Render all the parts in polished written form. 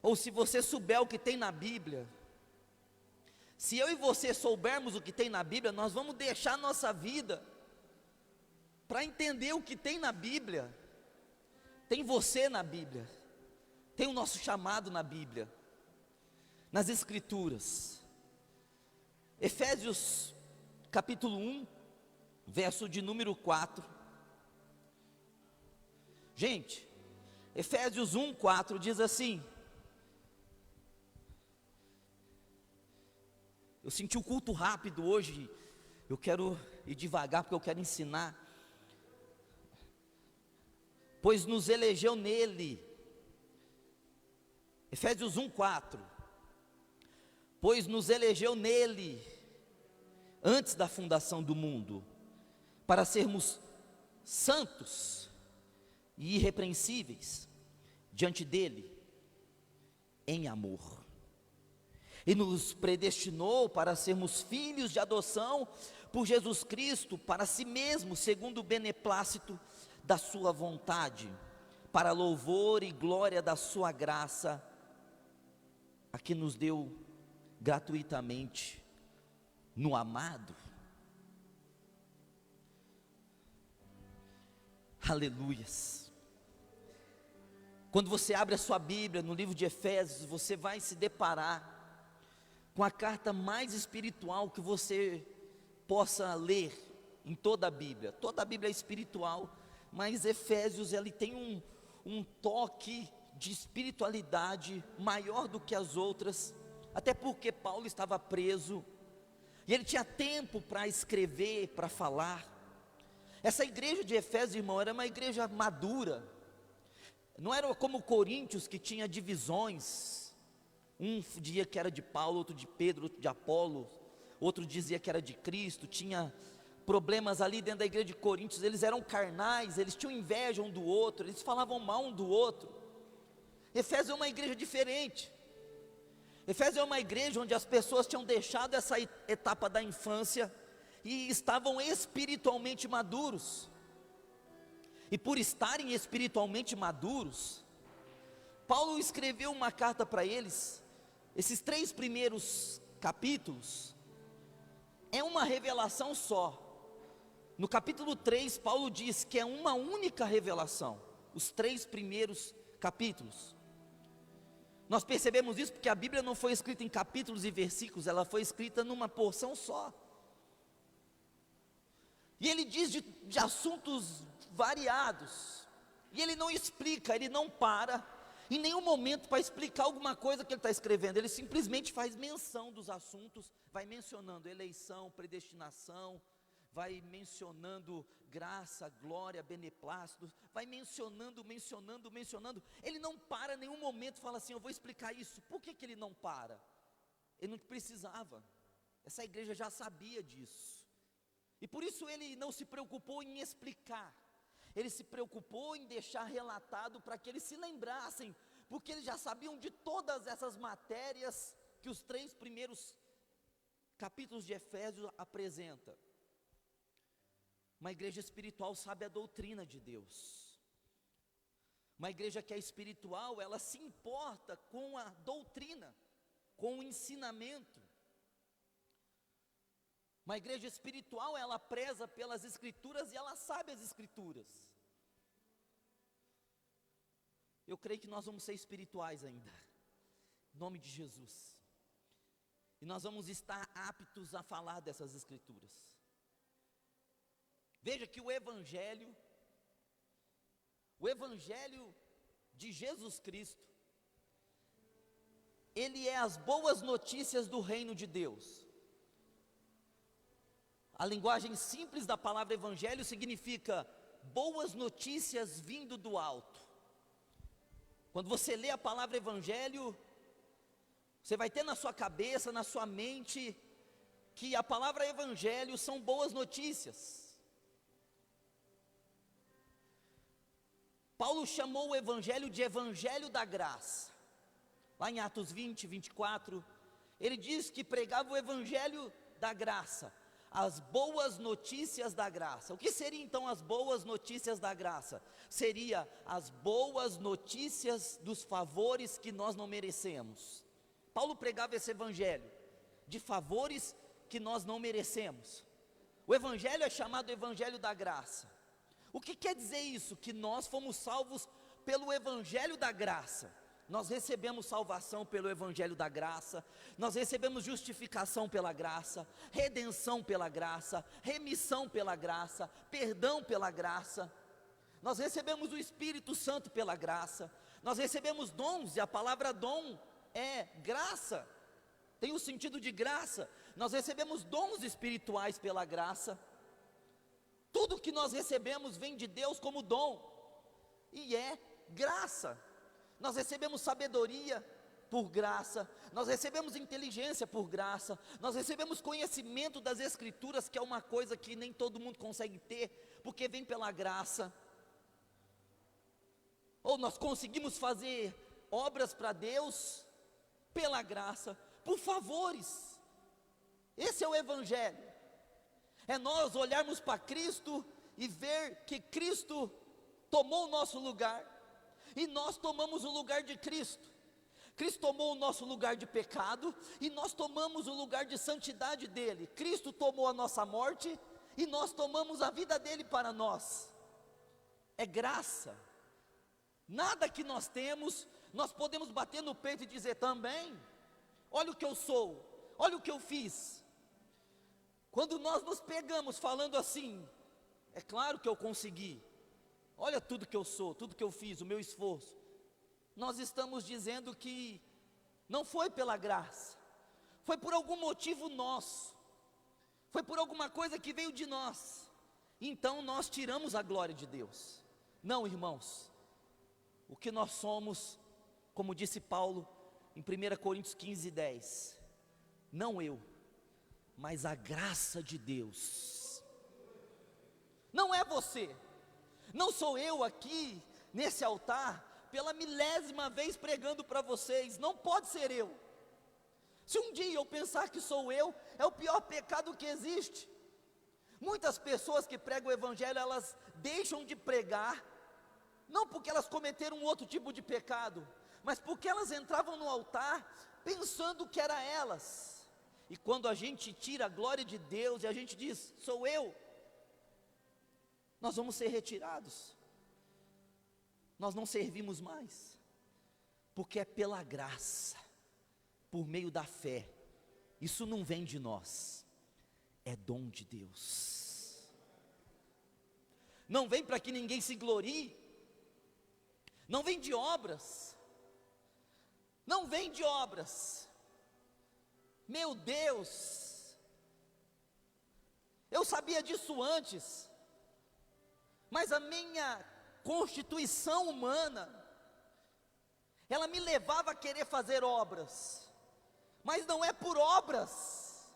ou se você souber o que tem na Bíblia, se eu e você soubermos o que tem na Bíblia, nós vamos deixar a nossa vida para entender o que tem na Bíblia. Tem você na Bíblia, tem o nosso chamado na Bíblia, nas Escrituras. Efésios capítulo 1, verso de número 4. Gente, Efésios 1, 4 diz assim. Eu senti o culto rápido hoje, eu quero ir devagar porque eu quero ensinar. Pois nos elegeu nele, Efésios 1, 4. Pois nos elegeu nele, antes da fundação do mundo, para sermos santos e irrepreensíveis diante dele, em amor. E nos predestinou para sermos filhos de adoção por Jesus Cristo, para si mesmo, segundo o beneplácito da sua vontade, para louvor e glória da sua graça, a que nos deu gratuitamente no amado. Aleluias. Quando você abre a sua Bíblia no livro de Efésios, você vai se deparar com a carta mais espiritual que você possa ler em toda a Bíblia. Toda a Bíblia é espiritual, mas Efésios ele tem um toque de espiritualidade maior do que as outras, até porque Paulo estava preso, e ele tinha tempo para escrever, para falar. Essa igreja de Efésios, irmão, era uma igreja madura, não era como Coríntios, que tinha divisões, um dia que era de Paulo, outro de Pedro, outro de Apolo, outro dizia que era de Cristo, tinha problemas ali dentro da igreja de Coríntios, eles eram carnais, eles tinham inveja um do outro, eles falavam mal um do outro. Efésios é uma igreja diferente. Efésios é uma igreja onde as pessoas tinham deixado essa etapa da infância e estavam espiritualmente maduros. E por estarem espiritualmente maduros, Paulo escreveu uma carta para eles. Esses 3 primeiros capítulos é uma revelação só. No capítulo 3, Paulo diz que é uma única revelação, os 3 primeiros capítulos. Nós percebemos isso porque a Bíblia não foi escrita em capítulos e versículos, ela foi escrita numa porção só. E ele diz de assuntos variados, e ele não explica, ele não para em nenhum momento para explicar alguma coisa que ele está escrevendo, ele simplesmente faz menção dos assuntos, vai mencionando eleição, predestinação, vai mencionando graça, glória, beneplácito, vai mencionando, ele não para em nenhum momento e fala assim, eu vou explicar isso. Por que ele não para? Ele não precisava, essa igreja já sabia disso, e por isso ele não se preocupou em explicar, ele se preocupou em deixar relatado para que eles se lembrassem, porque eles já sabiam de todas essas matérias que os 3 primeiros capítulos de Efésios apresentam. Uma igreja espiritual sabe a doutrina de Deus. Uma igreja que é espiritual, ela se importa com a doutrina, com o ensinamento. Uma igreja espiritual, ela preza pelas Escrituras e ela sabe as Escrituras. Eu creio que nós vamos ser espirituais ainda, em nome de Jesus. E nós vamos estar aptos a falar dessas Escrituras. Veja que o Evangelho de Jesus Cristo, ele é as boas notícias do reino de Deus. A linguagem simples da palavra evangelho significa boas notícias vindo do alto. Quando você lê a palavra evangelho, você vai ter na sua cabeça, na sua mente, que a palavra evangelho são boas notícias. Paulo chamou o evangelho de evangelho da graça. Lá em Atos 20, 24, ele diz que pregava o evangelho da graça, as boas notícias da graça. O que seria então as boas notícias da graça? Seria as boas notícias dos favores que nós não merecemos. Paulo pregava esse evangelho de favores que nós não merecemos. O evangelho é chamado evangelho da graça. O que quer dizer isso? Que nós fomos salvos pelo evangelho da graça. Nós recebemos salvação pelo evangelho da graça, nós recebemos justificação pela graça, redenção pela graça, remissão pela graça, perdão pela graça. Nós recebemos o Espírito Santo pela graça, nós recebemos dons, e a palavra dom é graça, tem o sentido de graça. Nós recebemos dons espirituais pela graça. Tudo que nós recebemos vem de Deus como dom, e é graça. Nós recebemos sabedoria por graça, nós recebemos inteligência por graça, nós recebemos conhecimento das Escrituras, que é uma coisa que nem todo mundo consegue ter, porque vem pela graça. Ou nós conseguimos fazer obras para Deus pela graça, por favores. Esse é o evangelho. É nós olharmos para Cristo e ver que Cristo tomou o nosso lugar, e nós tomamos o lugar de Cristo. Cristo tomou o nosso lugar de pecado, e nós tomamos o lugar de santidade dele. Cristo tomou a nossa morte, e nós tomamos a vida dele para nós. É graça. Nada que nós temos, nós podemos bater no peito e dizer também, olha o que eu sou, olha o que eu fiz. Quando nós nos pegamos falando assim, é claro que eu consegui, olha tudo que eu sou, tudo que eu fiz, o meu esforço, nós estamos dizendo que não foi pela graça, foi por algum motivo nosso, foi por alguma coisa que veio de nós, então nós tiramos a glória de Deus. Não, irmãos, o que nós somos, como disse Paulo em 1 Coríntios 15:10, não eu, mas a graça de Deus. Não é você, não sou eu aqui nesse altar pela milésima vez pregando para vocês, não pode ser eu. Se um dia eu pensar que sou eu, é o pior pecado que existe. Muitas pessoas que pregam o evangelho, elas deixam de pregar, não porque elas cometeram um outro tipo de pecado, mas porque elas entravam no altar pensando que era elas. E quando a gente tira a glória de Deus e a gente diz, sou eu, nós vamos ser retirados, nós não servimos mais, porque é pela graça, por meio da fé. Isso não vem de nós, é dom de Deus. Não vem para que ninguém se glorie, não vem de obras, não vem de obras. Meu Deus, eu sabia disso antes, mas a minha constituição humana, ela me levava a querer fazer obras, mas não é por obras,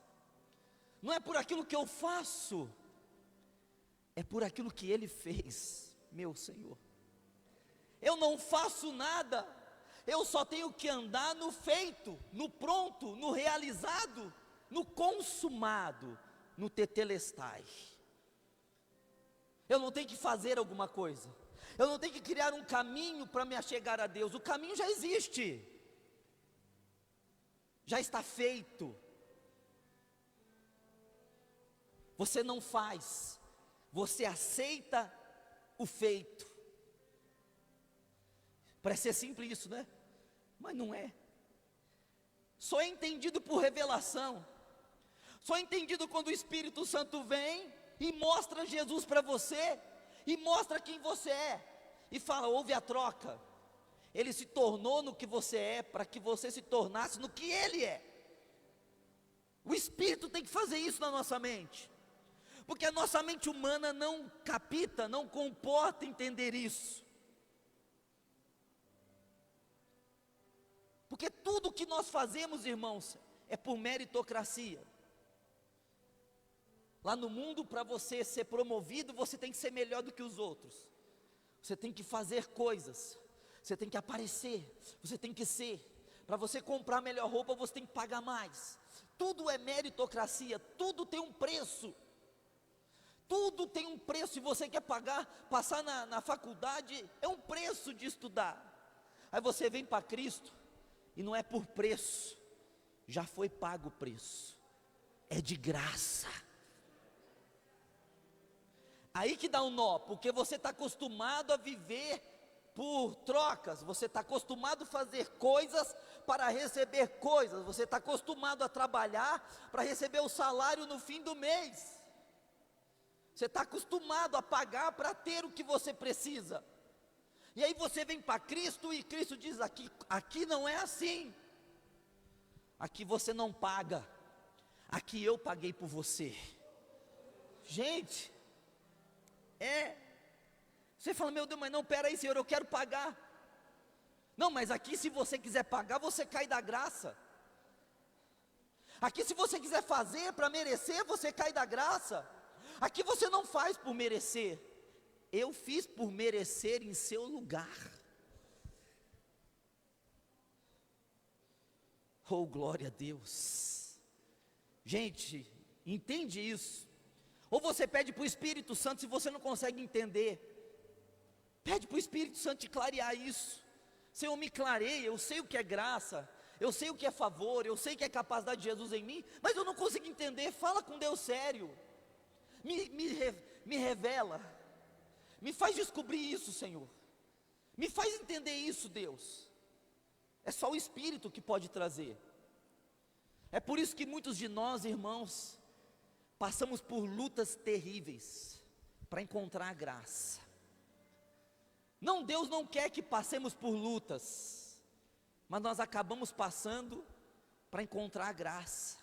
não é por aquilo que eu faço, é por aquilo que Ele fez, meu Senhor. Eu não faço nada, eu só tenho que andar no feito, no pronto, no realizado, no consumado, no tetelestai. Eu não tenho que fazer alguma coisa, eu não tenho que criar um caminho para me achegar a Deus, o caminho já existe, já está feito. Você não faz, você aceita o feito. Parece ser simples isso, né? Mas não é. Só é entendido por revelação, só é entendido quando o Espírito Santo vem e mostra Jesus para você, e mostra quem você é, e fala, houve a troca, Ele se tornou no que você é, para que você se tornasse no que Ele é. O Espírito tem que fazer isso na nossa mente, porque a nossa mente humana não capta, não comporta entender isso. Porque tudo que nós fazemos, irmãos, é por meritocracia. Lá no mundo, para você ser promovido, você tem que ser melhor do que os outros. Você tem que fazer coisas, você tem que aparecer, você tem que ser, Para você comprar a melhor roupa, você tem que pagar mais. Tudo é meritocracia, tudo tem um preço. Tudo tem um preço, se você quer pagar, passar na faculdade, é um preço de estudar. Aí você vem para Cristo, e não é por preço, já foi pago o preço, é de graça. Aí que dá um nó, porque você está acostumado a viver por trocas, você está acostumado a fazer coisas para receber coisas, você está acostumado a trabalhar para receber o salário no fim do mês, você está acostumado a pagar para ter o que você precisa, e aí você vem para Cristo e Cristo diz: aqui não é assim, aqui você não paga, aqui eu paguei por você. Gente, você fala: meu Deus, mas não, peraí, Senhor, eu quero pagar. Não, mas aqui se você quiser pagar, você cai da graça. Aqui se você quiser fazer para merecer, você cai da graça. Aqui você não faz por merecer, eu fiz por merecer em seu lugar. Oh, glória a Deus. Gente, entende isso? Ou você pede para o Espírito Santo, se você não consegue entender, pede para o Espírito Santo te clarear isso. Senhor, me clareia, eu sei o que é graça, eu sei o que é favor, eu sei que é capacidade de Jesus em mim, mas eu não consigo entender. Fala com Deus sério, me revela, me faz descobrir isso, Senhor, me faz entender isso, Deus. É só o Espírito que pode trazer. É por isso que muitos de nós, irmãos, passamos por lutas terríveis para encontrar a graça. Não, Deus não quer que passemos por lutas, mas nós acabamos passando para encontrar a graça,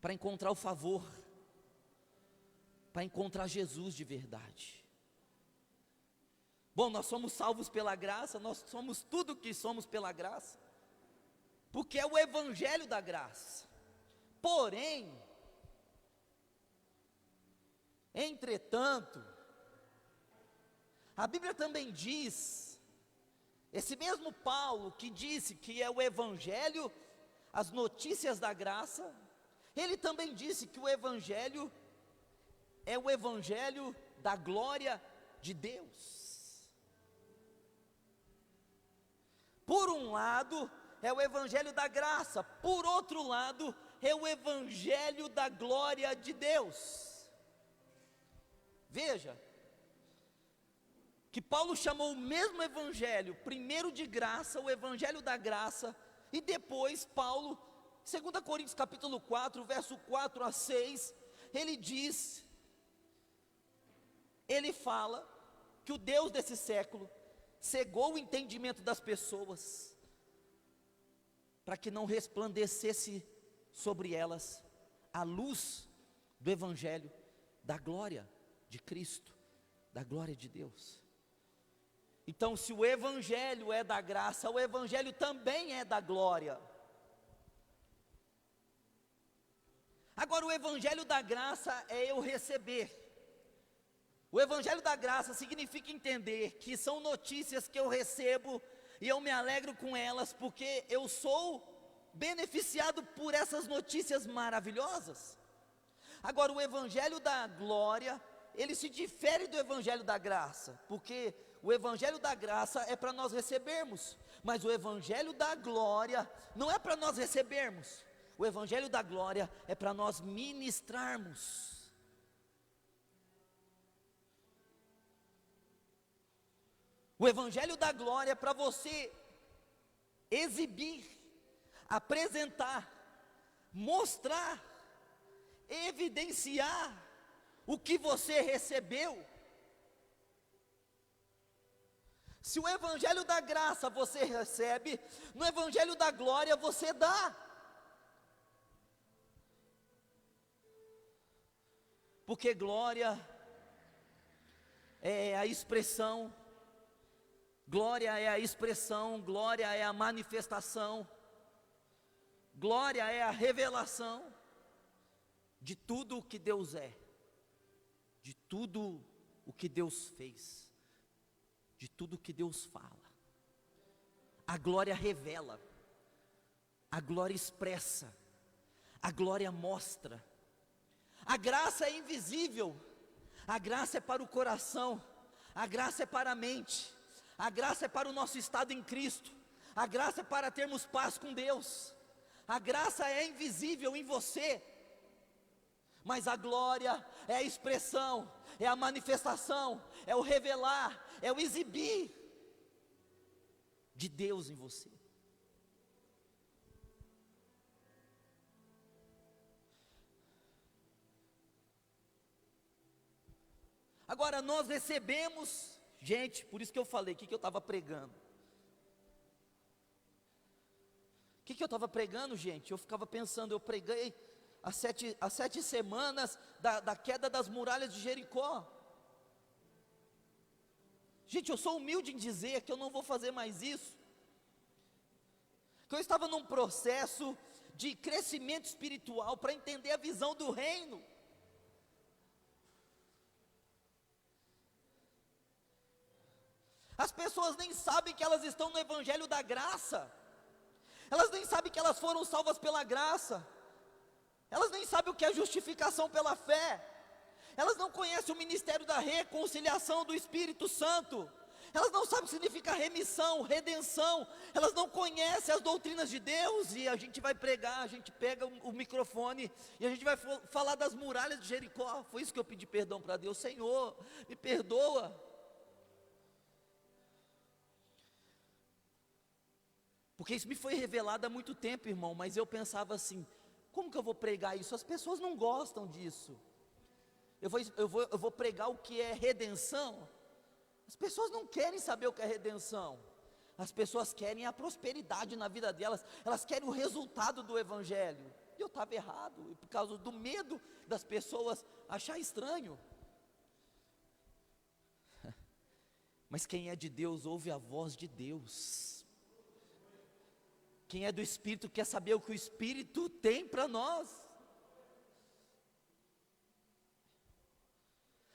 para encontrar o favor, para encontrar Jesus de verdade. Bom, nós somos salvos pela graça, nós somos tudo o que somos pela graça, porque é o Evangelho da graça. Porém, entretanto, a Bíblia também diz, esse mesmo Paulo que disse que é o Evangelho, as notícias da graça, ele também disse que o Evangelho é o Evangelho da glória de Deus. Por um lado, é o Evangelho da graça, por outro lado, é o Evangelho da glória de Deus. Veja, que Paulo chamou o mesmo Evangelho, primeiro de graça, o Evangelho da graça, e depois Paulo, 2 Coríntios capítulo 4, verso 4 a 6, ele fala que o Deus desse século cegou o entendimento das pessoas, para que não resplandecesse sobre elas a luz do Evangelho, da glória de Cristo, da glória de Deus. Então, se o Evangelho é da graça, o Evangelho também é da glória. Agora, o Evangelho da graça é eu receber. O Evangelho da graça significa entender que são notícias que eu recebo e eu me alegro com elas, porque eu sou beneficiado por essas notícias maravilhosas. Agora, o Evangelho da glória, ele se difere do Evangelho da graça, porque o Evangelho da graça é para nós recebermos, mas o Evangelho da glória não é para nós recebermos, o Evangelho da glória é para nós ministrarmos. O Evangelho da glória é para você exibir, apresentar, mostrar, evidenciar o que você recebeu. Se o Evangelho da graça você recebe, no Evangelho da glória você dá. Porque glória é a expressão, glória é a expressão, glória é a manifestação, glória é a revelação de tudo o que Deus é, de tudo o que Deus fez, de tudo o que Deus fala. A glória revela, a glória expressa, a glória mostra. A graça é invisível, a graça é para o coração, a graça é para a mente, a graça é para o nosso estado em Cristo, a graça é para termos paz com Deus. A graça é invisível em você, mas a glória é a expressão, é a manifestação, é o revelar, é o exibir de Deus em você. Agora nós recebemos, gente, por isso que eu falei, o que eu estava pregando? O que eu estava pregando, gente? Eu ficava pensando, eu preguei as 7 semanas da queda das muralhas de Jericó. Gente, eu sou humilde em dizer que eu não vou fazer mais isso, que eu estava num processo de crescimento espiritual para entender a visão do reino. As pessoas nem sabem que elas estão no evangelho da graça, elas nem sabem que elas foram salvas pela graça, elas nem sabem o que é justificação pela fé, elas não conhecem o ministério da reconciliação do Espírito Santo, elas não sabem o que significa remissão, redenção, elas não conhecem as doutrinas de Deus. E a gente vai pregar, a gente pega o microfone e a gente vai falar das muralhas de Jericó. Foi isso que eu pedi perdão para Deus: Senhor, me perdoa. Porque isso me foi revelado há muito tempo, irmão, mas eu pensava assim: como que eu vou pregar isso? As pessoas não gostam disso. Eu vou pregar o que é redenção. As pessoas não querem saber o que é redenção. As pessoas querem a prosperidade na vida delas, elas querem o resultado do evangelho. E eu estava errado, por causa do medo das pessoas achar estranho. Mas quem é de Deus ouve a voz de Deus. Quem é do Espírito quer saber o que o Espírito tem para nós.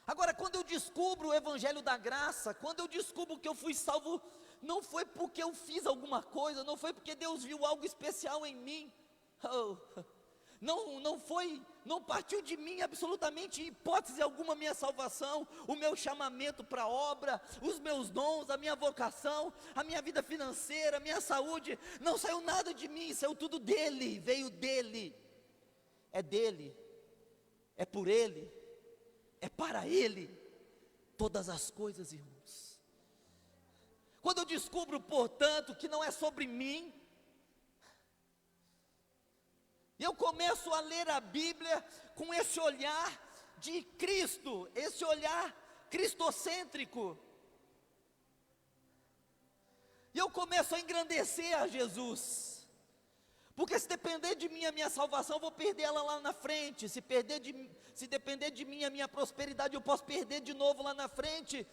Agora, quando eu descubro o evangelho da graça, quando eu descubro que eu fui salvo, não foi porque eu fiz alguma coisa, não foi porque Deus viu algo especial em mim, não partiu de mim absolutamente em hipótese alguma a minha salvação, o meu chamamento para a obra, os meus dons, a minha vocação, a minha vida financeira, a minha saúde, não saiu nada de mim, saiu tudo dele, veio dele, é por ele, é para ele, todas as coisas, irmãos. Quando eu descubro, portanto, que não é sobre mim, e eu começo a ler a Bíblia com esse olhar de Cristo, esse olhar cristocêntrico, e eu começo a engrandecer a Jesus. Porque se depender de mim a minha salvação, eu vou perder ela lá na frente. Se depender de mim a minha prosperidade, eu posso perder de novo lá na frente.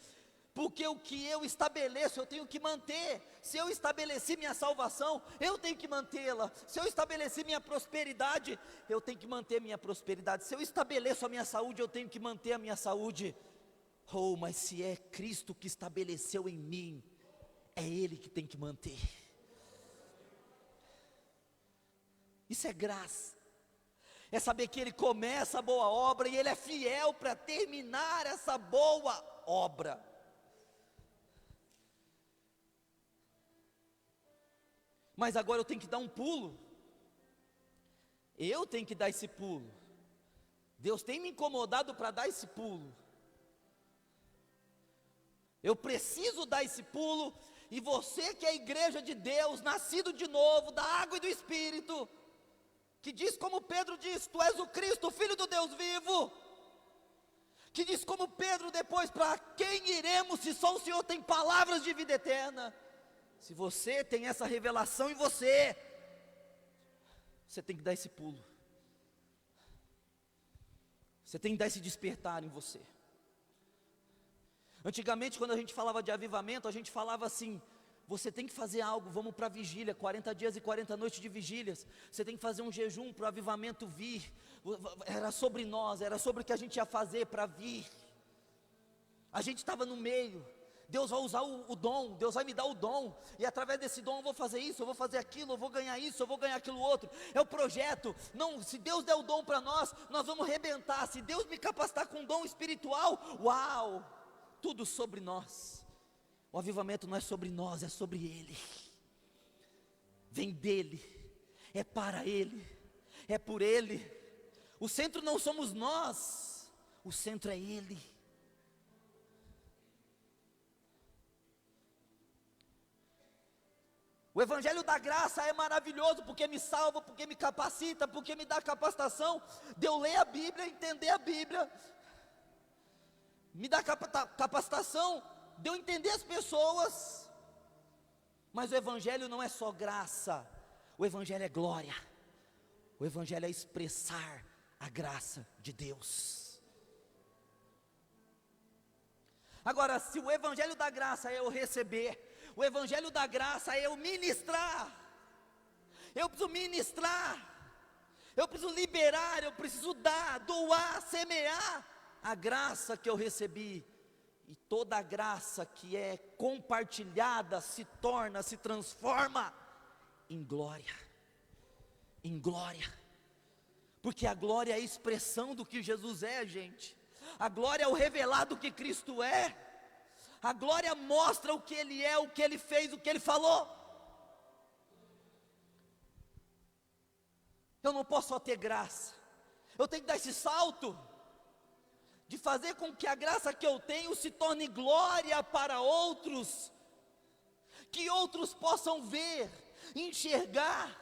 Porque o que eu estabeleço, eu tenho que manter. Se eu estabeleci minha salvação, eu tenho que mantê-la. Se eu estabeleci minha prosperidade, eu tenho que manter minha prosperidade. Se eu estabeleço a minha saúde, eu tenho que manter a minha saúde. Oh, mas se é Cristo que estabeleceu em mim, é Ele que tem que manter. Isso é graça, é saber que Ele começa a boa obra e Ele é fiel para terminar essa boa obra. Mas agora eu tenho que dar um pulo, eu tenho que dar esse pulo, Deus tem me incomodado para dar esse pulo, eu preciso dar esse pulo, e você que é a igreja de Deus, nascido de novo, da água e do Espírito, que diz como Pedro diz: Tu és o Cristo, o Filho do Deus vivo, que diz como Pedro depois: para quem iremos se só o Senhor tem palavras de vida eterna? Se você tem essa revelação em você, você tem que dar esse pulo, você tem que dar esse despertar em você. Antigamente, quando a gente falava de avivamento, a gente falava assim: você tem que fazer algo, vamos para a vigília, 40 dias e 40 noites de vigílias, você tem que fazer um jejum para o avivamento vir. Era sobre nós, era sobre o que a gente ia fazer para vir. A gente estava no meio, Deus vai usar o dom, Deus vai me dar o dom, e através desse dom eu vou fazer isso, eu vou fazer aquilo, eu vou ganhar isso, eu vou ganhar aquilo outro. É o projeto. Não, se Deus der o dom para nós vamos arrebentar. Se Deus me capacitar com um dom espiritual, uau, tudo sobre nós. O avivamento não é sobre nós, é sobre Ele. Vem dEle, é para Ele, é por Ele. O centro não somos nós, o centro é Ele. O evangelho da graça é maravilhoso, porque me salva, porque me capacita, porque me dá capacitação de eu ler a Bíblia, entender a Bíblia, me dá capacitação de eu entender as pessoas. Mas o evangelho não é só graça, o evangelho é glória, o evangelho é expressar a graça de Deus. Agora, se o evangelho da graça é eu receber, o evangelho da graça é eu ministrar, eu preciso ministrar, eu preciso liberar, eu preciso dar, doar, semear a graça que eu recebi. E toda a graça que é compartilhada se torna, se transforma em glória, porque a glória é a expressão do que Jesus é, gente. A glória é o revelado que Cristo é. A glória mostra o que Ele é, o que Ele fez, o que Ele falou. Eu não posso só ter graça, eu tenho que dar esse salto, de fazer com que a graça que eu tenho se torne glória para outros, que outros possam ver, enxergar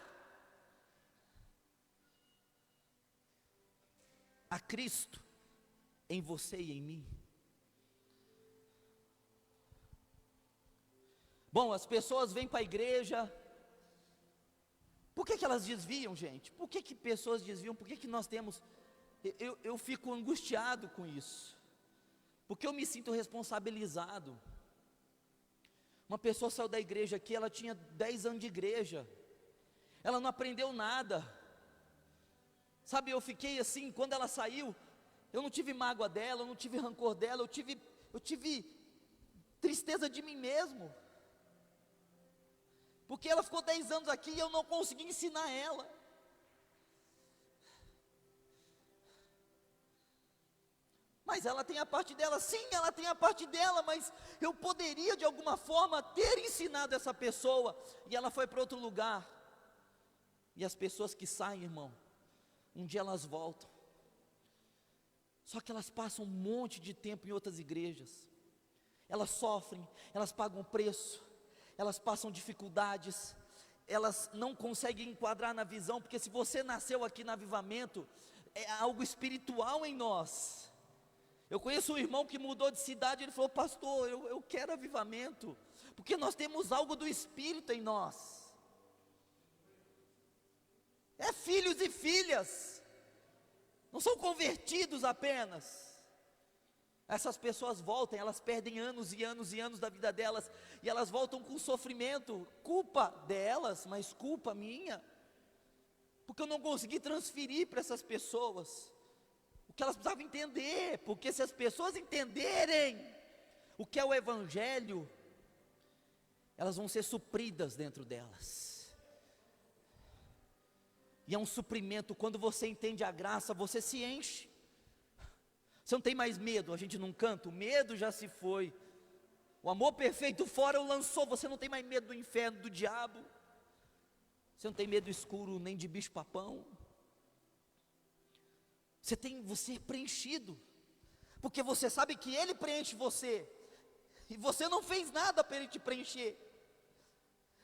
a Cristo em você e em mim. Bom, as pessoas vêm para a igreja, por que elas desviam, gente? Por que pessoas desviam? Por que nós temos, eu fico angustiado com isso, porque eu me sinto responsabilizado. Uma pessoa saiu da igreja aqui, ela tinha 10 anos de igreja, ela não aprendeu nada, sabe, eu fiquei assim, quando ela saiu, eu não tive mágoa dela, eu não tive rancor dela, eu tive tristeza de mim mesmo, porque ela ficou 10 anos aqui e eu não consegui ensinar ela. Mas ela tem a parte dela, sim, ela tem a parte dela, mas eu poderia de alguma forma ter ensinado essa pessoa, e ela foi para outro lugar. E as pessoas que saem, irmão, um dia elas voltam, só que elas passam um monte de tempo em outras igrejas, elas sofrem, elas pagam preço, elas passam dificuldades, elas não conseguem enquadrar na visão, porque se você nasceu aqui no avivamento, é algo espiritual em nós. Eu conheço um irmão que mudou de cidade, ele falou: pastor, eu quero avivamento, porque nós temos algo do Espírito em nós, é filhos e filhas, não são convertidos apenas. Essas pessoas voltam, elas perdem anos e anos e anos da vida delas, e elas voltam com sofrimento, culpa delas, mas culpa minha, porque eu não consegui transferir para essas pessoas o que elas precisavam entender, porque se as pessoas entenderem o que é o Evangelho, elas vão ser supridas dentro delas, e é um suprimento. Quando você entende a graça, você se enche, você não tem mais medo. A gente não canta, o medo já se foi, o amor perfeito fora o lançou. Você não tem mais medo do inferno, do diabo, você não tem medo do escuro, nem de bicho papão. Você é preenchido, porque você sabe que Ele preenche você, e você não fez nada para Ele te preencher.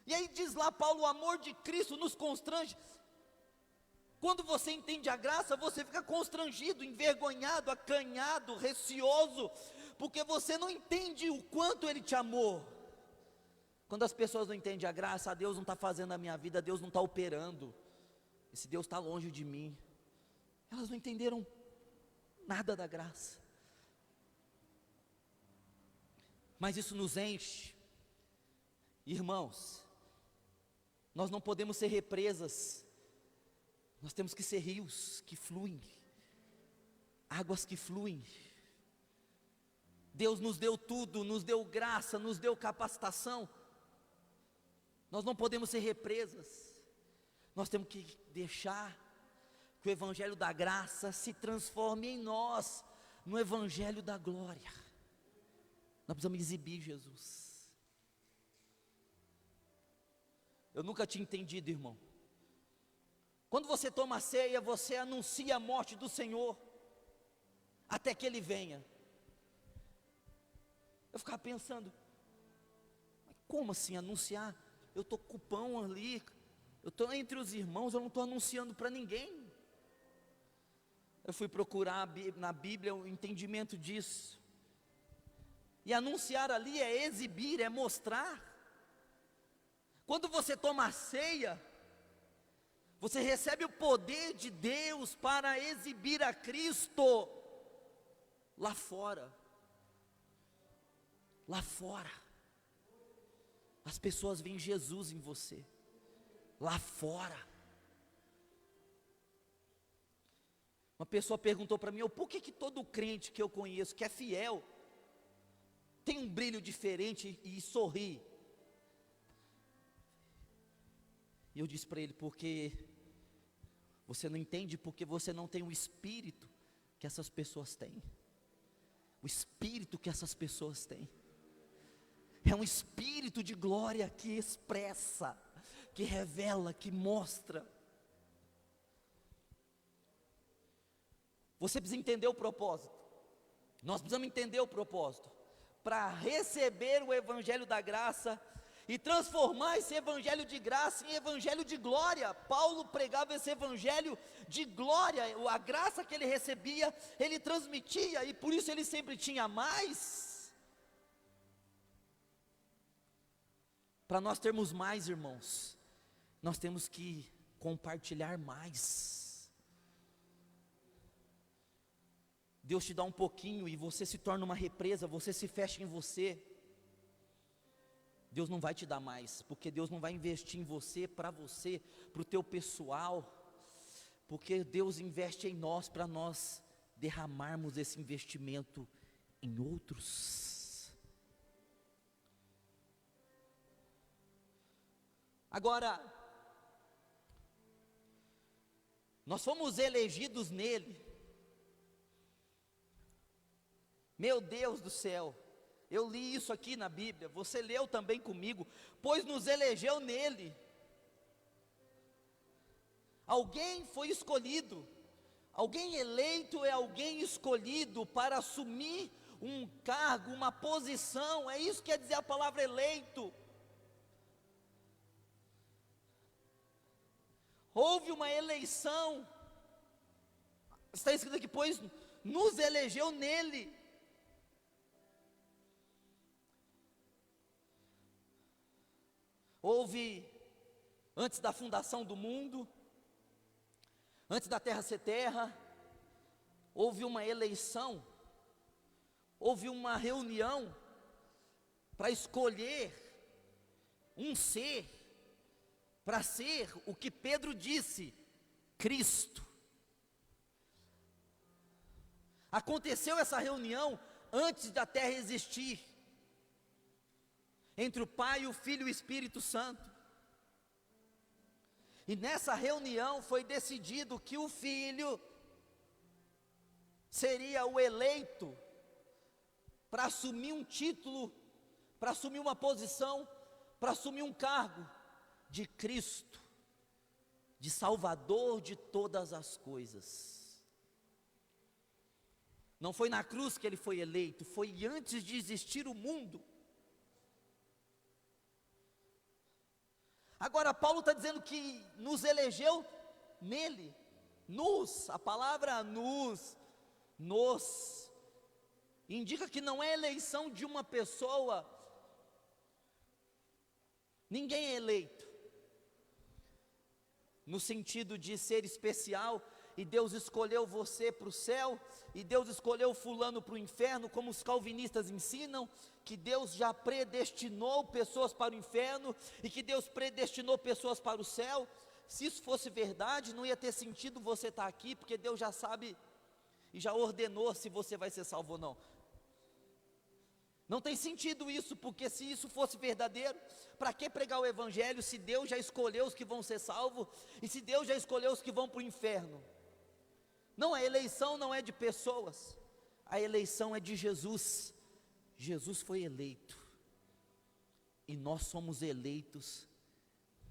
E aí diz lá Paulo: o amor de Cristo nos constrange. Quando você entende a graça, você fica constrangido, envergonhado, acanhado, receoso, porque você não entende o quanto Ele te amou. Quando as pessoas não entendem a graça, Deus não está fazendo a minha vida, Deus não está operando, esse Deus está longe de mim. Elas não entenderam nada da graça, mas isso nos enche. Irmãos, nós não podemos ser represas, nós temos que ser rios que fluem, águas que fluem. Deus nos deu tudo, nos deu graça, nos deu capacitação. Nós não podemos ser represas. Nós temos que deixar que o evangelho da graça se transforme em nós, no evangelho da glória. Nós precisamos exibir Jesus. Eu nunca tinha entendido, irmão. Quando você toma a ceia, você anuncia a morte do Senhor, até que Ele venha. Eu ficava pensando, mas como assim anunciar? Eu estou com o pão ali, eu estou entre os irmãos, eu não estou anunciando para ninguém. Eu fui procurar na Bíblia o entendimento disso. E anunciar ali é exibir, é mostrar. Quando você toma a ceia, você recebe o poder de Deus para exibir a Cristo lá fora. Lá fora. As pessoas veem Jesus em você. Lá fora. Uma pessoa perguntou para mim, por que todo crente que eu conheço, que é fiel, tem um brilho diferente e sorri? E eu disse para ele, porque você não entende, porque você não tem o espírito que essas pessoas têm. O espírito que essas pessoas têm é um espírito de glória que expressa, que revela, que mostra. Você precisa entender o propósito. Nós precisamos entender o propósito para receber o evangelho da graça e transformar esse evangelho de graça em evangelho de glória. Paulo pregava esse evangelho de glória, a graça que ele recebia, ele transmitia, e por isso ele sempre tinha mais. Para nós termos mais, irmãos, nós temos que compartilhar mais. Deus te dá um pouquinho e você se torna uma represa, você se fecha em você. Deus não vai te dar mais, porque Deus não vai investir em você, para o teu pessoal, porque Deus investe em nós, para nós derramarmos esse investimento em outros. Agora, nós fomos elegidos nele. Meu Deus do céu, eu li isso aqui na Bíblia, você leu também comigo, pois nos elegeu nele. Alguém foi escolhido, alguém eleito é alguém escolhido para assumir um cargo, uma posição, é isso que quer dizer a palavra eleito. Houve uma eleição, está escrito aqui, pois nos elegeu nele. Houve, antes da fundação do mundo, antes da terra ser terra, houve uma eleição, houve uma reunião, para escolher um ser, para ser o que Pedro disse, Cristo. Aconteceu essa reunião antes da terra existir, entre o Pai, o Filho e o Espírito Santo. E nessa reunião foi decidido que o Filho seria o eleito para assumir um título, para assumir uma posição, para assumir um cargo de Cristo, de Salvador de todas as coisas. Não foi na cruz que ele foi eleito, foi antes de existir o mundo. Agora Paulo está dizendo que nos elegeu nele, a palavra nos, indica que não é eleição de uma pessoa, ninguém é eleito, no sentido de ser especial, e Deus escolheu você para o céu, e Deus escolheu fulano para o inferno, como os calvinistas ensinam, que Deus já predestinou pessoas para o inferno, e que Deus predestinou pessoas para o céu. Se isso fosse verdade, não ia ter sentido você estar aqui, porque Deus já sabe, e já ordenou se você vai ser salvo ou não. Não tem sentido isso, porque se isso fosse verdadeiro, para que pregar o evangelho se Deus já escolheu os que vão ser salvos e se Deus já escolheu os que vão para o inferno? Não, a eleição não é de pessoas, a eleição é de Jesus. Jesus foi eleito e nós somos eleitos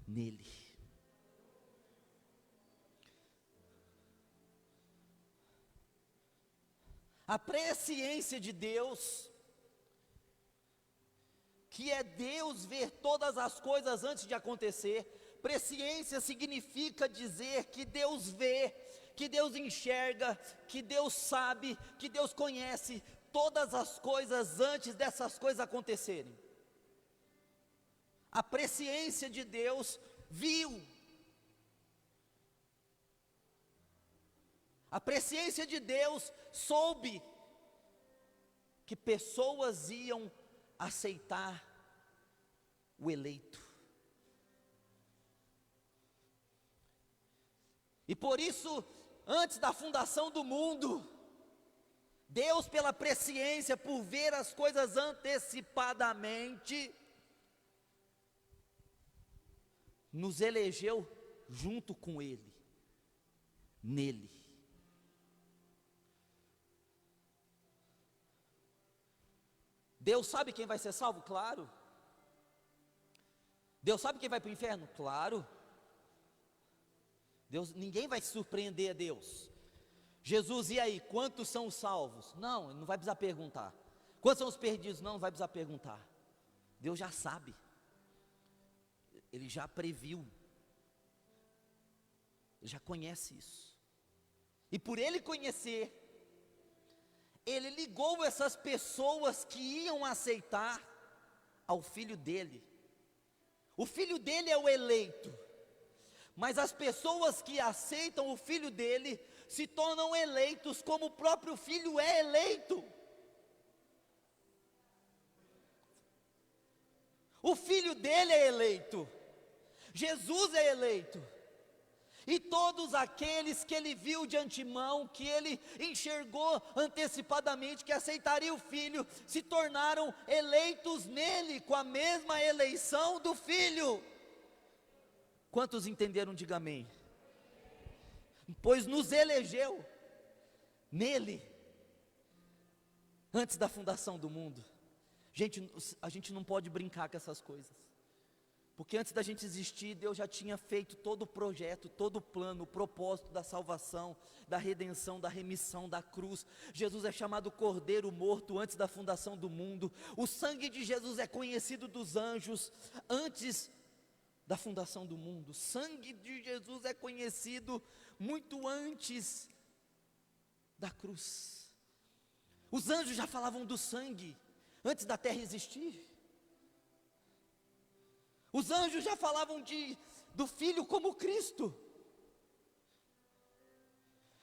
nele. A presciência de Deus, que é Deus ver todas as coisas antes de acontecer. Presciência significa dizer que Deus vê, que Deus enxerga, que Deus sabe, que Deus conhece todas as coisas antes dessas coisas acontecerem. A presciência de Deus viu. A presciência de Deus soube que pessoas iam aceitar o eleito. E por isso, antes da fundação do mundo, Deus, pela presciência, por ver as coisas antecipadamente, nos elegeu junto com Ele, nele. Deus sabe quem vai ser salvo? Claro. Deus sabe quem vai para o inferno? Claro. Ninguém vai se surpreender a Deus. Jesus, e aí, quantos são os salvos? Não, ele não vai precisar perguntar. Quantos são os perdidos? Não vai precisar perguntar. Deus já sabe. Ele já previu. Ele já conhece isso. E por ele conhecer, ele ligou essas pessoas que iam aceitar ao filho dele. O filho dele é o eleito, mas as pessoas que aceitam o filho dele se tornam eleitos como o próprio filho é eleito. O filho dele é eleito, Jesus é eleito. E todos aqueles que ele viu de antemão, que ele enxergou antecipadamente que aceitaria o Filho, se tornaram eleitos nele, com a mesma eleição do Filho. Quantos entenderam? Diga amém. Pois nos elegeu nele, antes da fundação do mundo. Gente, a gente não pode brincar com essas coisas. Porque antes da gente existir, Deus já tinha feito todo o projeto, todo o plano, o propósito da salvação, da redenção, da remissão, da cruz. Jesus é chamado Cordeiro morto antes da fundação do mundo. O sangue de Jesus é conhecido dos anjos antes da fundação do mundo. O sangue de Jesus é conhecido muito antes da cruz. Os anjos já falavam do sangue antes da terra existir. Os anjos já falavam do Filho como Cristo.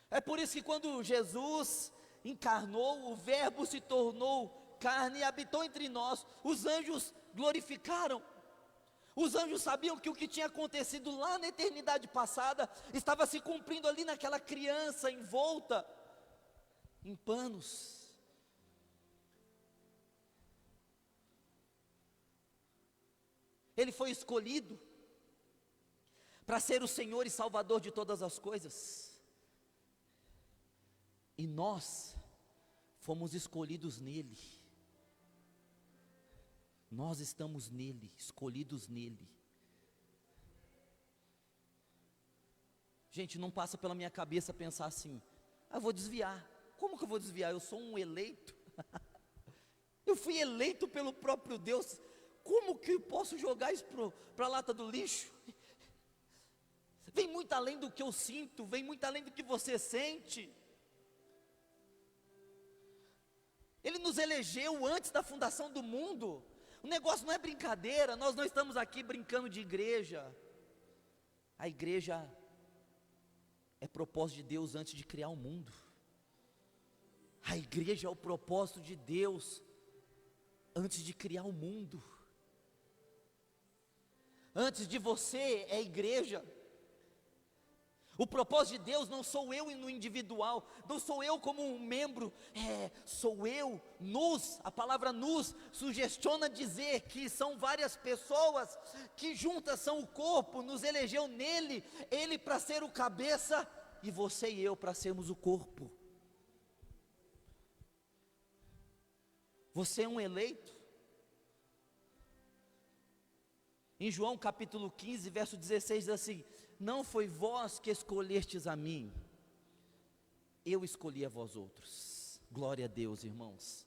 É por isso que quando Jesus encarnou, o Verbo se tornou carne e habitou entre nós, os anjos glorificaram. Os anjos sabiam que o que tinha acontecido lá na eternidade passada estava se cumprindo ali naquela criança envolta em panos. Ele foi escolhido para ser o Senhor e Salvador de todas as coisas. E nós fomos escolhidos nele. Nós estamos nele, escolhidos nele. Gente, não passa pela minha cabeça pensar assim: eu vou desviar. Como que eu vou desviar? Eu sou um eleito. Eu fui eleito pelo próprio Deus. Como que eu posso jogar isso para a lata do lixo? Vem muito além do que eu sinto, vem muito além do que você sente. Ele nos elegeu antes da fundação do mundo. O negócio não é brincadeira, nós não estamos aqui brincando de igreja. A igreja é propósito de Deus antes de criar o mundo. A igreja é o propósito de Deus antes de criar o mundo. Antes de você é igreja. O propósito de Deus não sou eu no individual, não sou eu como um membro, sou eu, a palavra nos sugestiona dizer que são várias pessoas que juntas são o corpo, nos elegeu nele, ele para ser o cabeça e você e eu para sermos o corpo. Você é um eleito. Em João capítulo 15, verso 16 diz assim: não foi vós que escolhestes a mim, eu escolhi a vós outros. Glória a Deus, irmãos.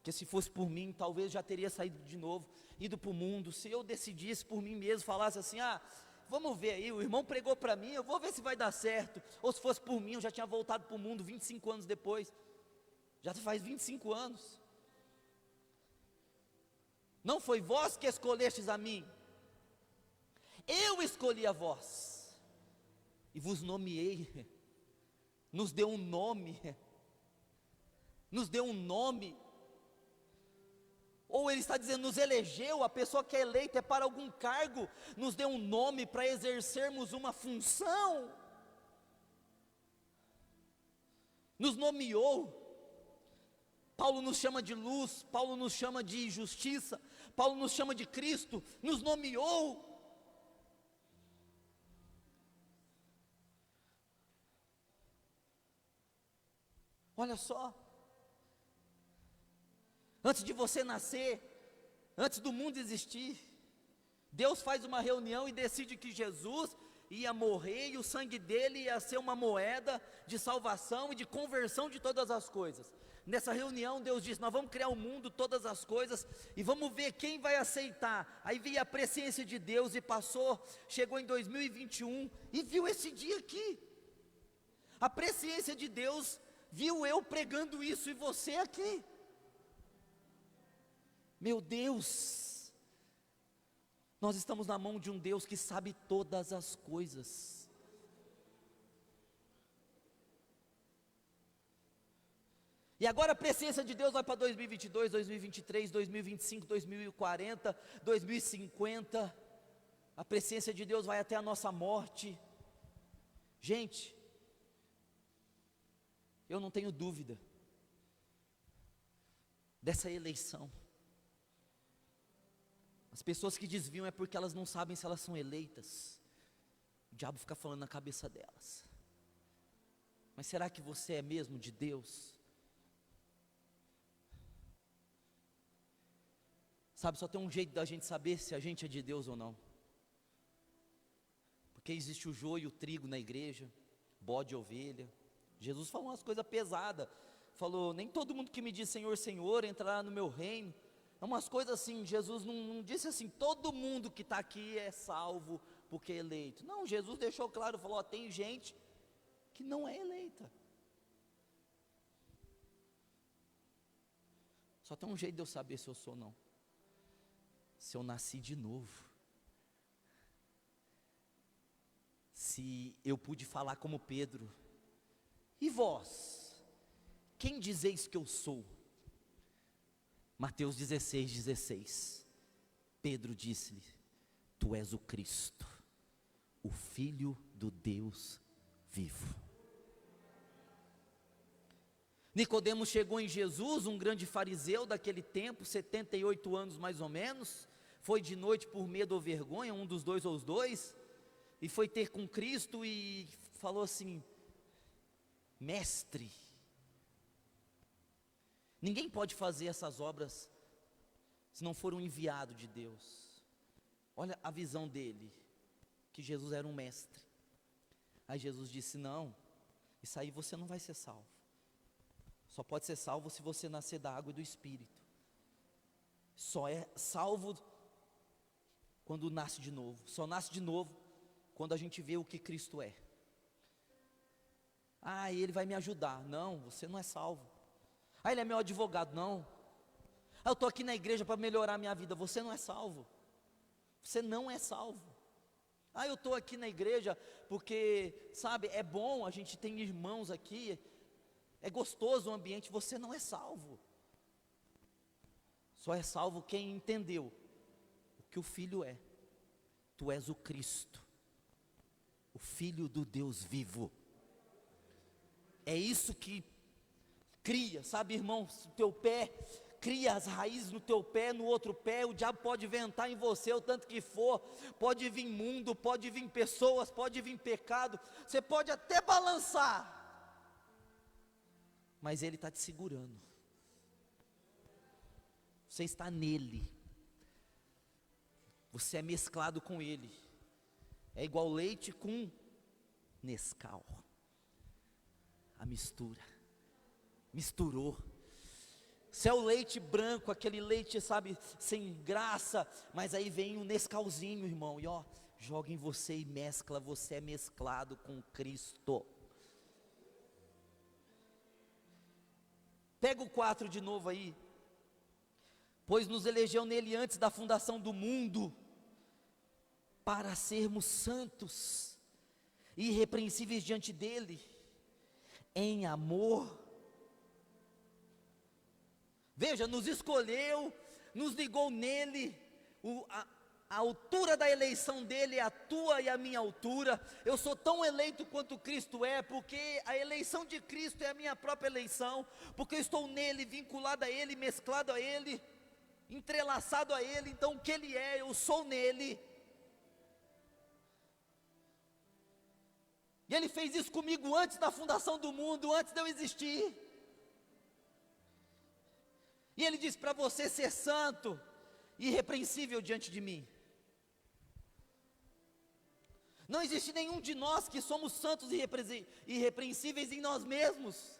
Que se fosse por mim, talvez já teria saído de novo, ido para o mundo. Se eu decidisse por mim mesmo, falasse assim: vamos ver aí, o irmão pregou para mim, eu vou ver se vai dar certo. Ou se fosse por mim, eu já tinha voltado para o mundo 25 anos depois. Já faz 25 anos. Não foi vós que escolhestes a mim, eu escolhi a vós, e vos nomeei, nos deu um nome, ou ele está dizendo, nos elegeu, a pessoa que é eleita é para algum cargo, nos deu um nome para exercermos uma função, nos nomeou. Paulo nos chama de luz, Paulo nos chama de justiça, Paulo nos chama de Cristo, nos nomeou. Olha só, antes de você nascer, antes do mundo existir, Deus faz uma reunião e decide que Jesus ia morrer e o sangue dele ia ser uma moeda de salvação e de conversão de todas as coisas. Nessa reunião Deus disse, nós vamos criar o mundo, todas as coisas, e vamos ver quem vai aceitar. Aí veio a presciência de Deus e chegou em 2021 e viu esse dia aqui. A presciência de Deus viu eu pregando isso e você aqui. Meu Deus, nós estamos na mão de um Deus que sabe todas as coisas. E agora a presciência de Deus vai para 2022, 2023, 2025, 2040, 2050. A presciência de Deus vai até a nossa morte. Gente, eu não tenho dúvida dessa eleição. As pessoas que desviam é porque elas não sabem se elas são eleitas. O diabo fica falando na cabeça delas. Mas será que você é mesmo de Deus? Sabe, só tem um jeito da gente saber se a gente é de Deus ou não. Porque existe o joio e o trigo na igreja, bode e ovelha. Jesus falou umas coisas pesadas. Falou, nem todo mundo que me diz Senhor, Senhor, entrará no meu reino. É umas coisas assim, Jesus não disse assim, todo mundo que está aqui é salvo porque é eleito. Não, Jesus deixou claro, falou, tem gente que não é eleita. Só tem um jeito de eu saber se eu sou ou não. Se eu nasci de novo. Se eu pude falar como Pedro. E vós? Quem dizeis que eu sou? Mateus 16:16. Pedro disse-lhe, tu és o Cristo, o Filho do Deus vivo. Nicodemos chegou em Jesus, um grande fariseu daquele tempo, 78 anos mais ou menos, foi de noite por medo ou vergonha, um dos dois ou os dois, e foi ter com Cristo e falou assim, mestre, ninguém pode fazer essas obras se não for um enviado de Deus. Olha a visão dele, que Jesus era um mestre. Aí Jesus disse, não, isso aí você não vai ser salvo. Só pode ser salvo se você nascer da água e do Espírito. Só é salvo quando nasce de novo. Só nasce de novo quando a gente vê o que Cristo é. Ele vai me ajudar. Não, você não é salvo. Ele é meu advogado. Não. Eu estou aqui na igreja para melhorar a minha vida. Você não é salvo. Você não é salvo. Eu estou aqui na igreja porque, sabe, é bom, a gente tem irmãos aqui. É gostoso o ambiente, você não é salvo. Só é salvo quem entendeu o que o Filho é. Tu és o Cristo. o Filho do Deus vivo. É isso que cria, sabe, irmão, o teu pé, cria as raízes no teu pé, no outro pé. O diabo pode ventar em você o tanto que for, pode vir mundo, pode vir pessoas, pode vir pecado, você pode até balançar, mas ele está te segurando. Você está nele, você é mesclado com ele, é igual leite com Nescau, a mistura, misturou. Se é o leite branco, aquele leite, sabe, sem graça, mas aí vem um Nescauzinho, irmão, e ó, joga em você e mescla, você é mesclado com Cristo. Pega o 4 de novo aí. Pois nos elegeu nele antes da fundação do mundo, para sermos santos e irrepreensíveis diante dele, em amor. Veja, nos escolheu, nos ligou nele, a altura da eleição dele é a tua e a minha altura. Eu sou tão eleito quanto Cristo é, porque a eleição de Cristo é a minha própria eleição, porque eu estou nele, vinculado a ele, mesclado a ele, entrelaçado a ele. Então o que ele é, eu sou nele. E ele fez isso comigo antes da fundação do mundo, antes de eu existir. E ele diz para você ser santo, irrepreensível diante de mim. Não existe nenhum de nós que somos santos e irrepreensíveis em nós mesmos,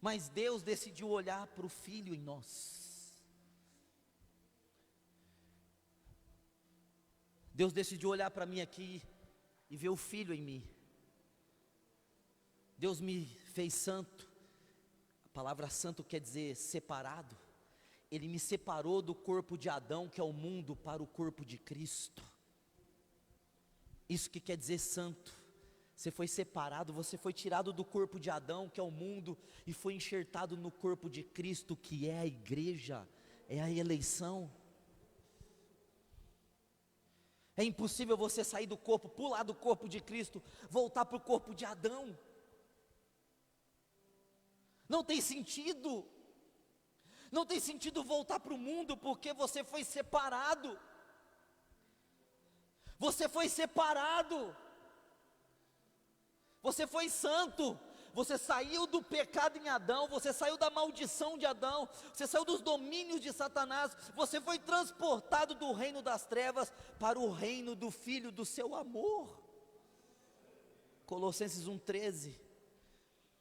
mas Deus decidiu olhar para o Filho em nós. Deus decidiu olhar para mim aqui e ver o Filho em mim. Deus me fez santo. A palavra santo quer dizer separado. Ele me separou do corpo de Adão, que é o mundo, para o corpo de Cristo. Isso que quer dizer santo. Você foi separado, você foi tirado do corpo de Adão, que é o mundo, e foi enxertado no corpo de Cristo, que é a igreja, é a eleição. É impossível você sair do corpo, pular do corpo de Cristo, voltar para o corpo de Adão. Não tem sentido. Não tem sentido voltar para o mundo, porque você foi separado. Você foi separado. Você foi santo. Você saiu do pecado em Adão, você saiu da maldição de Adão, você saiu dos domínios de Satanás, você foi transportado do reino das trevas para o reino do Filho do seu amor. Colossenses 1,13.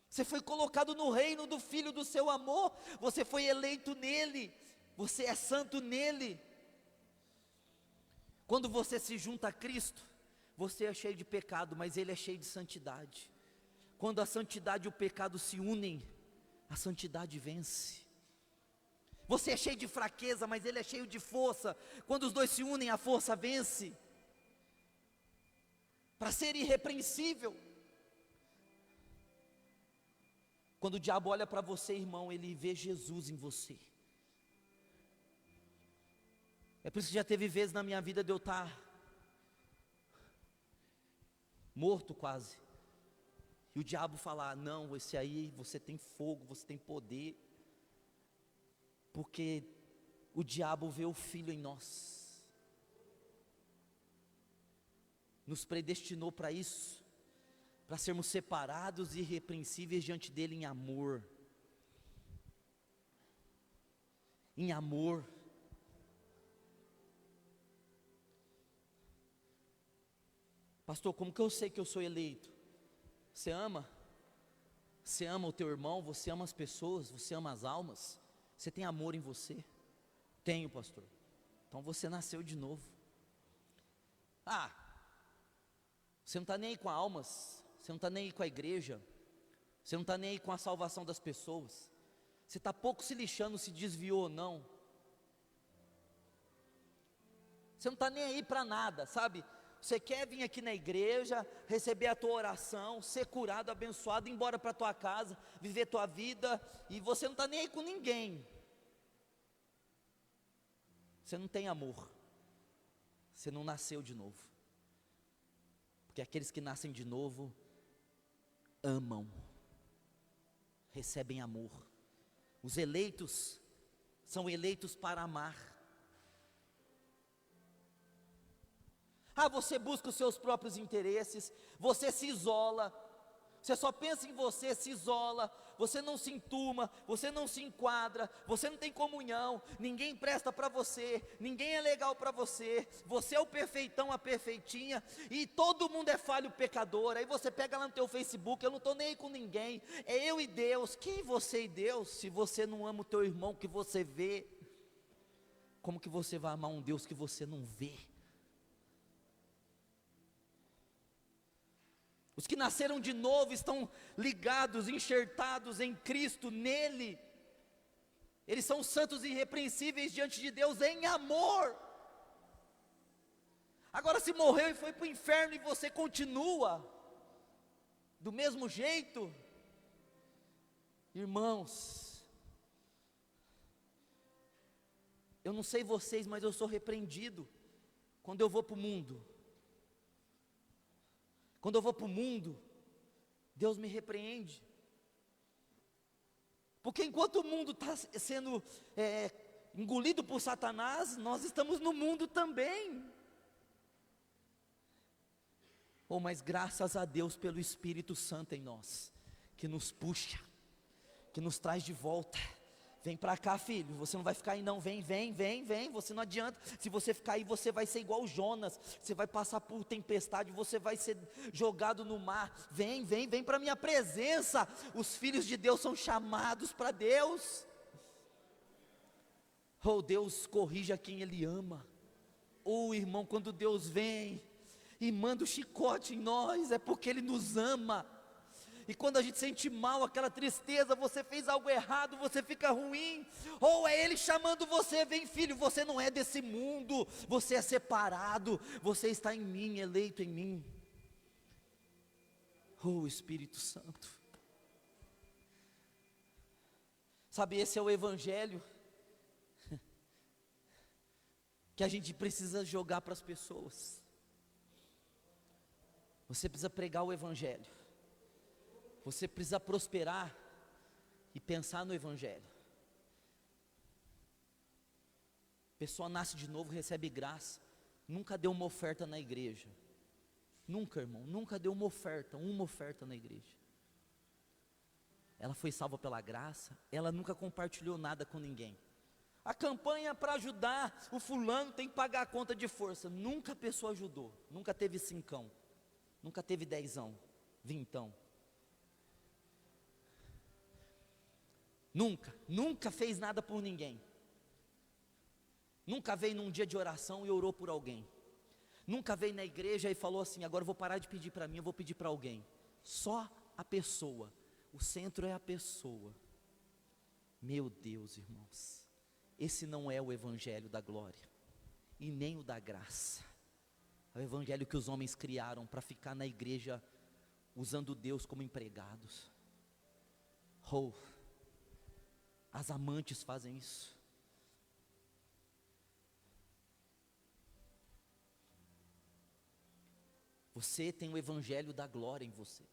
Você foi colocado no reino do Filho do seu amor, você foi eleito nele, você é santo nele. Quando você se junta a Cristo, você é cheio de pecado, mas ele é cheio de santidade. Quando a santidade e o pecado se unem, a santidade vence. Você é cheio de fraqueza, mas ele é cheio de força. Quando os dois se unem, a força vence. Para ser irrepreensível. Quando o diabo olha para você, irmão, ele vê Jesus em você. É por isso que já teve vezes na minha vida de eu estar morto quase, e o diabo falar: não, esse aí, você tem fogo, você tem poder, porque o diabo vê o Filho em nós, nos predestinou para isso, para sermos separados e irrepreensíveis diante dele em amor. Em amor. Pastor, como que eu sei que eu sou eleito? Você ama? Você ama o teu irmão? Você ama as pessoas? Você ama as almas? Você tem amor em você? Tenho, pastor. Então você nasceu de novo. Você não está nem aí com almas. Você não está nem aí com a igreja. Você não está nem aí com a salvação das pessoas. Você está pouco se lixando se desviou ou não. Você não está nem aí para nada, sabe? Você quer vir aqui na igreja, receber a tua oração, ser curado, abençoado, ir embora para a tua casa, viver tua vida, e você não está nem aí com ninguém. Você não tem amor. Você não nasceu de novo. Porque aqueles que nascem de novo amam, recebem amor. Os eleitos são eleitos para amar. Você busca os seus próprios interesses, você se isola, você só pensa em você, se isola, você não se entuma, você não se enquadra, você não tem comunhão, ninguém presta para você, ninguém é legal para você, você é o perfeitão, a perfeitinha, e todo mundo é falho, pecador. Aí você pega lá no teu Facebook, eu não estou nem aí com ninguém, é eu e Deus. Quem você e Deus? Se você não ama o teu irmão que você vê, como que você vai amar um Deus que você não vê? Os que nasceram de novo estão ligados, enxertados em Cristo, nele. Eles são santos e irrepreensíveis diante de Deus em amor. Agora, se morreu e foi para o inferno e você continua do mesmo jeito, irmãos, eu não sei vocês, mas eu sou repreendido quando eu vou para o mundo. Quando eu vou para o mundo, Deus me repreende. Porque enquanto o mundo está sendo engolido por Satanás, nós estamos no mundo também. Mas graças a Deus pelo Espírito Santo em nós, que nos puxa, que nos traz de volta. Vem para cá, filho, você não vai ficar aí não, vem, você não adianta. Se você ficar aí, você vai ser igual Jonas, você vai passar por tempestade, você vai ser jogado no mar. Vem para a minha presença. Os filhos de Deus são chamados para Deus. Deus corrige quem Ele ama. Irmão, quando Deus vem e manda o chicote em nós, é porque Ele nos ama. E quando a gente sente mal, aquela tristeza, você fez algo errado, você fica ruim, ou é Ele chamando você, vem filho, você não é desse mundo, você é separado, você está em mim, eleito em mim. Espírito Santo. Sabe, esse é o Evangelho que a gente precisa jogar para as pessoas. Você precisa pregar o Evangelho. Você precisa prosperar e pensar no Evangelho. A pessoa nasce de novo, recebe graça. Nunca deu uma oferta na igreja. Nunca, irmão, nunca deu uma oferta na igreja. Ela foi salva pela graça, ela nunca compartilhou nada com ninguém. A campanha para ajudar, o fulano tem que pagar a conta de força. Nunca a pessoa ajudou, nunca teve cincão, nunca teve dezão, vintão. Nunca fez nada por ninguém. Nunca veio num dia de oração e orou por alguém. Nunca veio na igreja e falou assim, agora eu vou parar de pedir para mim, eu vou pedir para alguém. Só a pessoa, o centro é a pessoa. Meu Deus, irmãos, esse não é o Evangelho da glória, e nem o da graça. É o Evangelho que os homens criaram para ficar na igreja, usando Deus como empregados. As amantes fazem isso. Você tem o Evangelho da glória em você.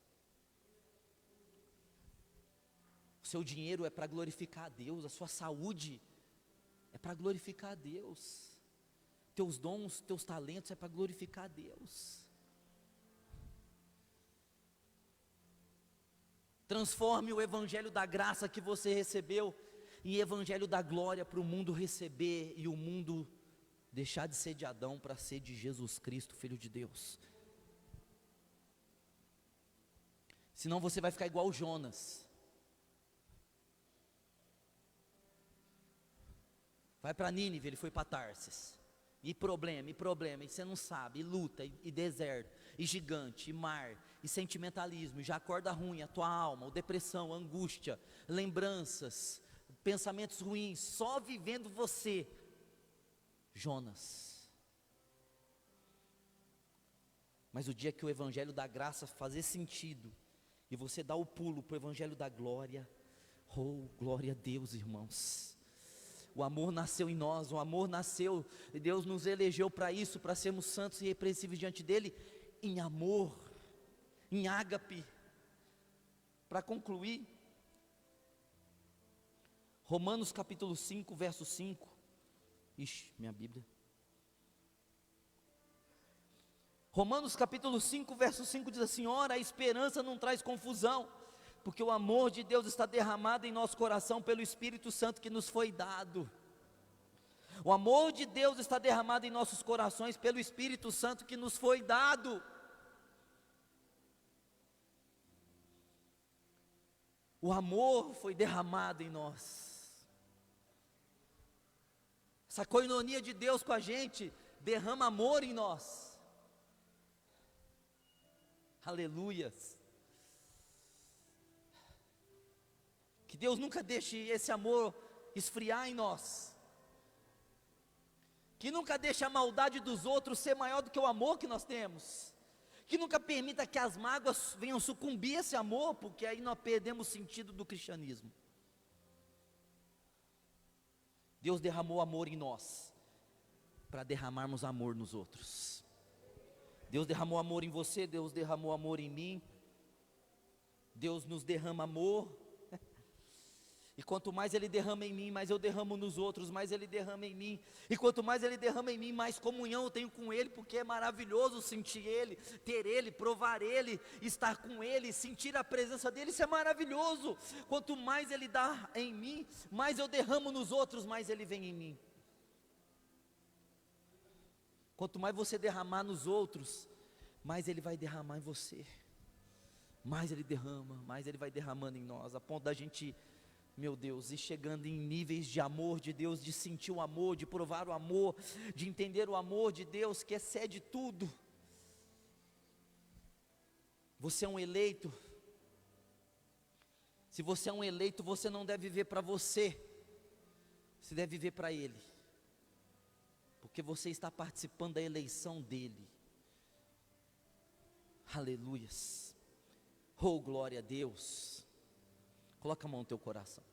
O seu dinheiro é para glorificar a Deus, a sua saúde é para glorificar a Deus. Teus dons, teus talentos é para glorificar a Deus. Transforme o Evangelho da graça que você recebeu em Evangelho da glória para o mundo receber e o mundo deixar de ser de Adão para ser de Jesus Cristo, Filho de Deus. Senão você vai ficar igual Jonas. Vai para Nínive, ele foi para Tarsis. E problema, e você não sabe, e luta, e deserto, e gigante, e mar, e sentimentalismo, e já acorda ruim a tua alma, ou depressão, angústia, lembranças, pensamentos ruins, só vivendo você. Jonas. Mas o dia que o Evangelho da graça fazer sentido, e você dá o pulo para o Evangelho da glória, glória a Deus, irmãos. O amor nasceu em nós, Deus nos elegeu para isso, para sermos santos e irrepreensíveis diante dEle, em amor, em ágape. Para concluir, Romanos capítulo 5, verso 5. Ixi, minha Bíblia. Romanos capítulo 5, verso 5 diz assim: ora, a esperança não traz confusão, porque o amor de Deus está derramado em nosso coração pelo Espírito Santo que nos foi dado. O amor de Deus está derramado em nossos corações pelo Espírito Santo que nos foi dado. O amor foi derramado em nós. Essa coinonia de Deus com a gente derrama amor em nós. Aleluias. Que Deus nunca deixe esse amor esfriar em nós. Que nunca deixe a maldade dos outros ser maior do que o amor que nós temos. Que nunca permita que as mágoas venham sucumbir a esse amor, porque aí nós perdemos o sentido do cristianismo. Deus derramou amor em nós, para derramarmos amor nos outros. Deus derramou amor em você, Deus derramou amor em mim. Deus nos derrama amor. E quanto mais Ele derrama em mim, mais eu derramo nos outros, mais Ele derrama em mim. E quanto mais Ele derrama em mim, mais comunhão eu tenho com Ele, porque é maravilhoso sentir Ele, ter Ele, provar Ele, estar com Ele, sentir a presença dEle, isso é maravilhoso. Quanto mais Ele dá em mim, mais eu derramo nos outros, mais Ele vem em mim. Quanto mais você derramar nos outros, mais Ele vai derramar em você. Mais Ele derrama, mais Ele vai derramando em nós, a ponto da gente, meu Deus, ir chegando em níveis de amor de Deus, de sentir o amor, de provar o amor, de entender o amor de Deus que excede tudo. Você é um eleito. Se você é um eleito, você não deve viver para você, você deve viver para Ele, porque você está participando da eleição dEle. Aleluias. Oh, glória a Deus. Coloca a mão no teu coração.